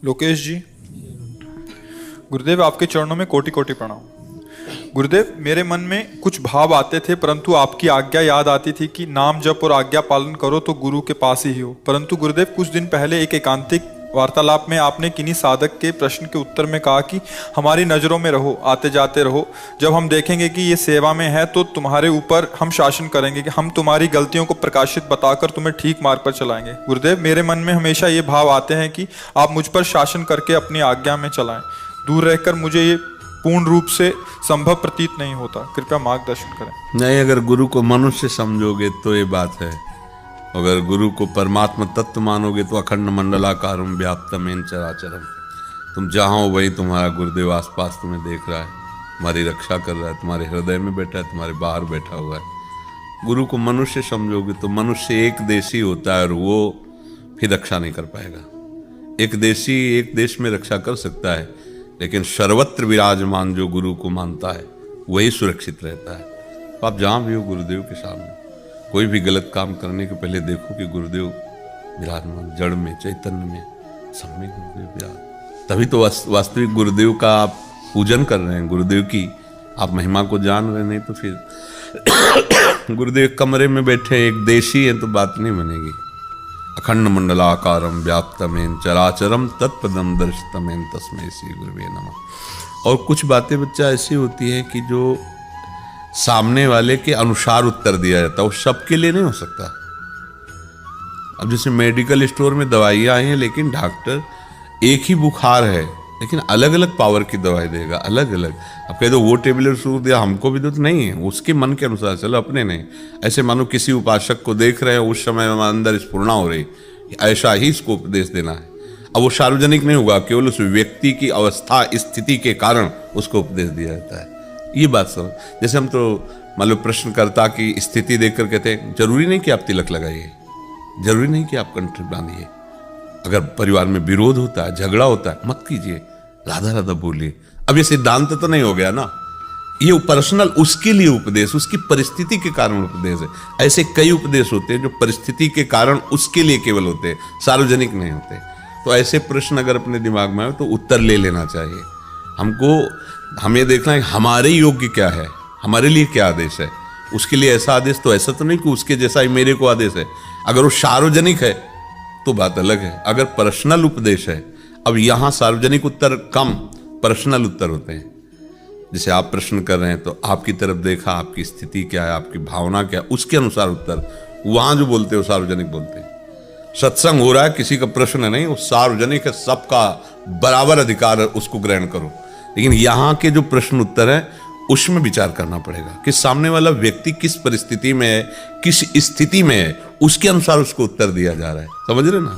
लोकेश जी, गुरुदेव आपके चरणों में कोटि कोटि प्रणाम। गुरुदेव, मेरे मन में कुछ भाव आते थे, परंतु आपकी आज्ञा याद आती थी कि नाम जप और आज्ञा पालन करो तो गुरु के पास ही हो। परंतु गुरुदेव, कुछ दिन पहले एक एकांतिक वार्तालाप में आपने किन्हीं साधक के प्रश्न के उत्तर में कहा कि हमारी नज़रों में रहो, आते जाते रहो। जब हम देखेंगे कि ये सेवा में है तो तुम्हारे ऊपर हम शासन करेंगे, कि हम तुम्हारी गलतियों को प्रकाशित बताकर तुम्हें ठीक मार्ग पर चलाएंगे। गुरुदेव, मेरे मन में हमेशा ये भाव आते हैं कि आप मुझ पर शासन करके अपनी आज्ञा में चलाएं। दूर रहकर मुझे ये पूर्ण रूप से संभव प्रतीत नहीं होता। कृपया मार्गदर्शन करें। नहीं, अगर गुरु को मनुष्य समझोगे तो ये बात है। अगर गुरु को परमात्मा तत्व मानोगे तो अखंड मंडलाकारम व्याप्तमेन चराचरम। तुम जहाँ हो वही तुम्हारा गुरुदेव आसपास तुम्हें देख रहा है, तुम्हारी रक्षा कर रहा है, तुम्हारे हृदय में बैठा है, तुम्हारे बाहर बैठा हुआ है। गुरु को मनुष्य समझोगे तो मनुष्य एक देशी होता है और वो फिर रक्षा नहीं कर पाएगा। एक देशी एक देश में रक्षा कर सकता है, लेकिन सर्वत्र विराजमान जो गुरु को मानता है वही सुरक्षित रहता है। तो आप जहाँ भी हो गुरुदेव के सामने कोई भी गलत काम करने के पहले देखो कि गुरुदेव विराजमान, जड़ में, चैतन्य में, सब में गुरुदेव विराज। तभी तो वास्तविक गुरुदेव का आप पूजन कर रहे हैं, गुरुदेव की आप महिमा को जान रहे। नहीं तो फिर गुरुदेव कमरे में बैठे एक देशी है तो बात नहीं बनेगी। अखंड मंडलाकारम व्याप्तमेन चराचरम तत्पदम दर्शितमेन तस्मै श्री गुरुवे नमः। और कुछ बातें बच्चा ऐसी होती हैं कि जो सामने वाले के अनुसार उत्तर दिया जाता है, वो सबके लिए नहीं हो सकता। अब जैसे मेडिकल स्टोर में दवाइयाँ आई हैं, लेकिन डॉक्टर एक ही बुखार है लेकिन अलग अलग पावर की दवाई देगा, अलग अलग। अब कह दो वो टेबलेट सूख दिया हमको भी, तो नहीं है, उसके मन के अनुसार चलो, अपने नहीं। ऐसे मानो किसी उपासक को देख रहे हैं, उस समय अंदर स्फुरणा हो रही, ऐसा ही इसको उपदेश देना है। अब वो सार्वजनिक नहीं होगा, केवल उस व्यक्ति की अवस्था स्थिति के कारण उसको उपदेश दिया जाता है। ये बात समझ। जैसे हम तो मान लो प्रश्नकर्ता की स्थिति देखकर कहते हैं जरूरी नहीं कि आप तिलक लगाइए, जरूरी नहीं कि आप कंठ बांधिए। अगर परिवार में विरोध होता है, झगड़ा होता है, मत कीजिए, राधा राधा बोलिए। अब ये सिद्धांत तो नहीं हो गया ना, ये पर्सनल उसके लिए उपदेश, उसकी परिस्थिति के कारण उपदेश है। ऐसे कई उपदेश होते हैं जो परिस्थिति के कारण उसके लिए केवल होते हैं, सार्वजनिक नहीं होते। तो ऐसे प्रश्न अगर अपने दिमाग में आए तो उत्तर ले लेना चाहिए। हमें देखना है हमारे योग्य क्या है, हमारे लिए क्या आदेश है। उसके लिए ऐसा आदेश तो ऐसा तो नहीं कि उसके जैसा ही मेरे को आदेश है। अगर वो सार्वजनिक है तो बात अलग है, अगर पर्सनल उपदेश है। अब यहाँ सार्वजनिक उत्तर कम, पर्सनल उत्तर होते हैं। जैसे आप प्रश्न कर रहे हैं तो आपकी तरफ देखा, आपकी स्थिति क्या है, आपकी भावना क्या है, उसके अनुसार उत्तर। वहाँ जो बोलते हो सार्वजनिक बोलते हैं। सत्संग हो रहा है, किसी का प्रश्न नहीं, वो सार्वजनिक है, सबका बराबर अधिकार है, उसको ग्रहण करो। लेकिन यहाँ के जो प्रश्न उत्तर है उसमें विचार करना पड़ेगा कि सामने वाला व्यक्ति किस परिस्थिति में है, किस स्थिति में है, उसके अनुसार उसको उत्तर दिया जा रहा है। समझ रहे ना।